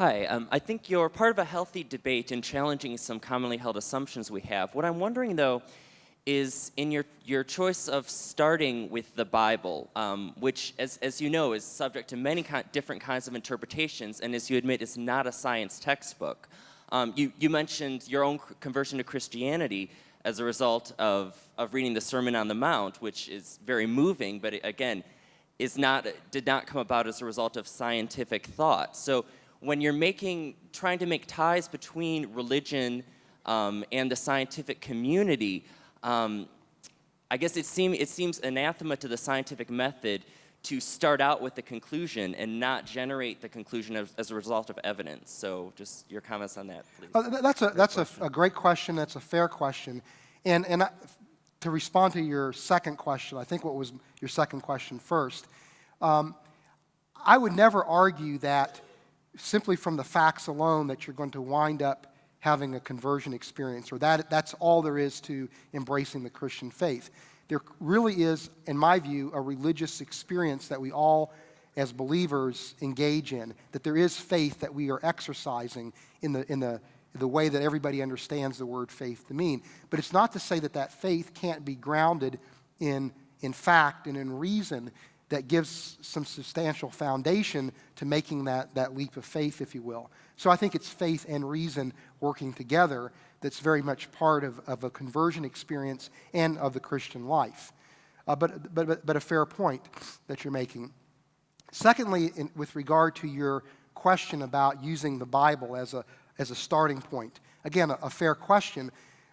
Hi, I think you're part of a healthy debate in challenging some commonly held assumptions we have. What I'm wondering, though, is in your choice of starting with the Bible, which, as you know, is subject to many different kinds of interpretations, and as you admit, is not a science textbook. You mentioned your own conversion to Christianity as a result of reading the Sermon on the Mount, which is very moving, but again, did not come about as a result of scientific thought. So when you're trying to make ties between religion and the scientific community, I guess it seems anathema to the scientific method to start out with the conclusion and not generate the conclusion as a result of evidence. So just your comments on that, please. That's a great question. That's a fair question. To respond to your second question, I think what was your second question first, I would never argue that simply from the facts alone that you're going to wind up having a conversion experience, or that's all there is to embracing the Christian faith. There really is, in my view, a religious experience that we all, as believers, engage in, that there is faith that we are exercising in the way that everybody understands the word faith to mean. But it's not to say that faith can't be grounded in fact and in reason that gives some substantial foundation to making that leap of faith, if you will. So I think it's faith and reason working together that's very much part of a conversion experience and of the Christian life. But a fair point that you're making. Secondly, with regard to your question about using the Bible as a starting point, again, a fair question,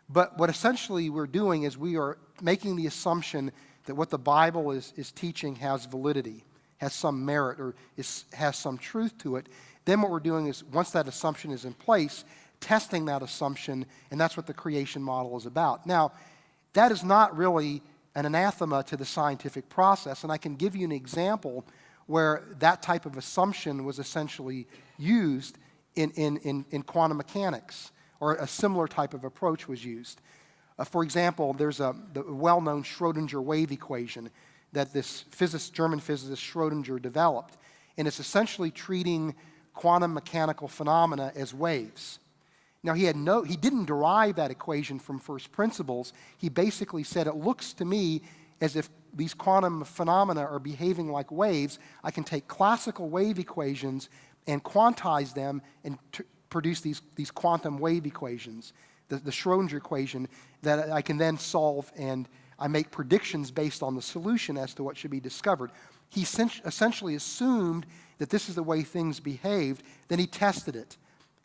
but what essentially we're doing is we are making the assumption that what the Bible is teaching has validity, has some merit, or has some truth to it. Then what we're doing is, once that assumption is in place, testing that assumption, and that's what the creation model is about. Now, that is not really an anathema to the scientific process, and I can give you an example where that type of assumption was essentially used in quantum mechanics, or a similar type of approach was used. For example, there's the well-known Schrödinger wave equation that this German physicist Schrödinger developed, and it's essentially treating quantum mechanical phenomena as waves. Now, he didn't derive that equation from first principles. He basically said, it looks to me as if these quantum phenomena are behaving like waves. I can take classical wave equations and quantize them and produce these quantum wave equations, the Schrödinger equation, that I can then solve, and I make predictions based on the solution as to what should be discovered. He essentially assumed that this is the way things behaved. Then he tested it.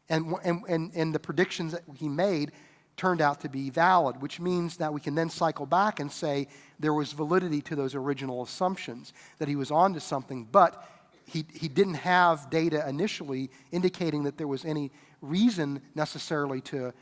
And the predictions that he made turned out to be valid, which means that we can then cycle back and say there was validity to those original assumptions, that he was onto something, but he didn't have data initially indicating that there was any reason necessarily to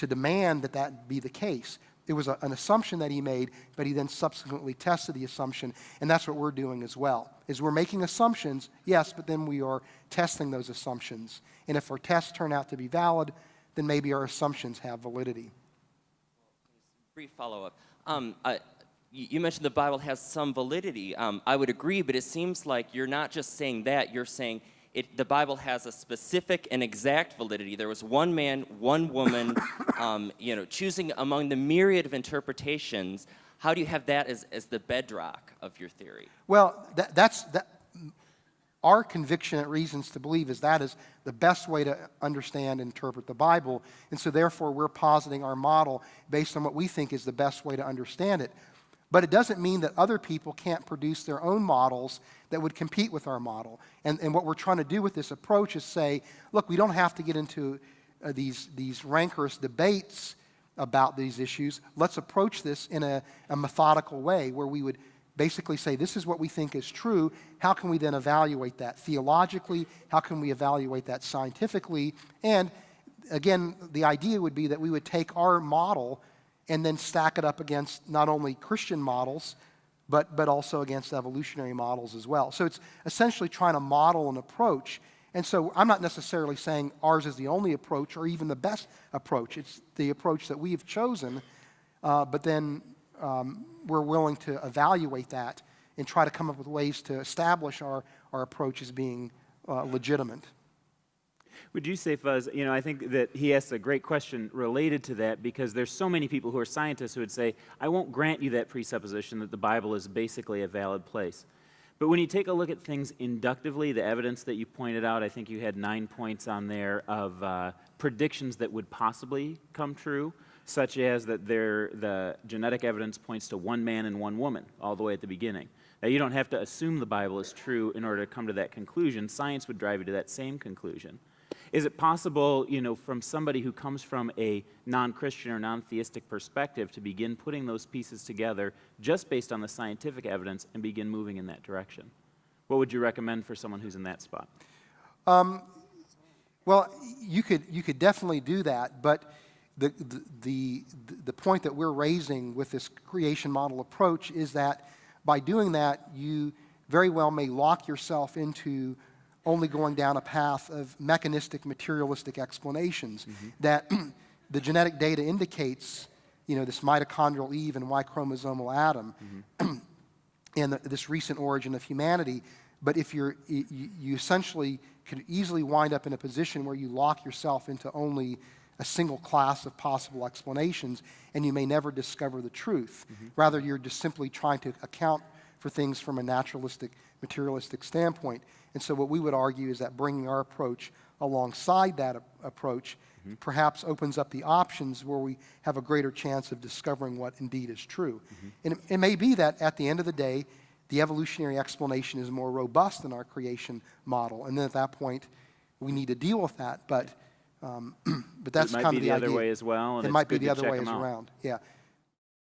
demand that be the case. It was an assumption that he made, but he then subsequently tested the assumption, and that's what we're doing as well, is we're making assumptions, yes, but then we are testing those assumptions. And if our tests turn out to be valid, then maybe our assumptions have validity. Brief follow-up. You mentioned the Bible has some validity. I would agree, but it seems like you're not just saying that, you're saying the Bible has a specific and exact validity. There was one man, one woman, choosing among the myriad of interpretations. How do you have that as the bedrock of your theory? Well, that's our conviction at Reasons to Believe is that is the best way to understand and interpret the Bible, and so therefore we're positing our model based on what we think is the best way to understand it. But it doesn't mean that other people can't produce their own models that would compete with our model. And what we're trying to do with this approach is say, look, we don't have to get into these rancorous debates about these issues. Let's approach this in a methodical way where we would basically say, this is what we think is true. How can we then evaluate that theologically? How can we evaluate that scientifically? And again, the idea would be that we would take our model and then stack it up against not only Christian models, but also against evolutionary models as well. So it's essentially trying to model an approach. And so I'm not necessarily saying ours is the only approach or even the best approach. It's the approach that we have chosen, but then we're willing to evaluate that and try to come up with ways to establish our approach as being legitimate. Would you say, Fuzz, I think that he asks a great question related to that, because there's so many people who are scientists who would say, I won't grant you that presupposition that the Bible is basically a valid place. But when you take a look at things inductively, the evidence that you pointed out, I think you had 9 points on there of predictions that would possibly come true, such as that the genetic evidence points to one man and one woman all the way at the beginning. Now, you don't have to assume the Bible is true in order to come to that conclusion. Science would drive you to that same conclusion. Is it possible, from somebody who comes from a non-Christian or non-theistic perspective to begin putting those pieces together just based on the scientific evidence and begin moving in that direction? What would you recommend for someone who's in that spot? Well, you could definitely do that, but the point that we're raising with this creation model approach is that by doing that, you very well may lock yourself into only going down a path of mechanistic, materialistic explanations that the genetic data indicates, this mitochondrial Eve and Y chromosomal Adam and this recent origin of humanity. But if you essentially could easily wind up in a position where you lock yourself into only a single class of possible explanations, and you may never discover the truth. Rather, you're just simply trying to account for things from a naturalistic, materialistic standpoint. And so what we would argue is that bringing our approach alongside that approach perhaps opens up the options where we have a greater chance of discovering what indeed is true. And it may be that at the end of the day, the evolutionary explanation is more robust than our creation model. And then at that point, we need to deal with that. But that's kind of the idea. It might be the other way as well. And it might be the other way as around. Yeah.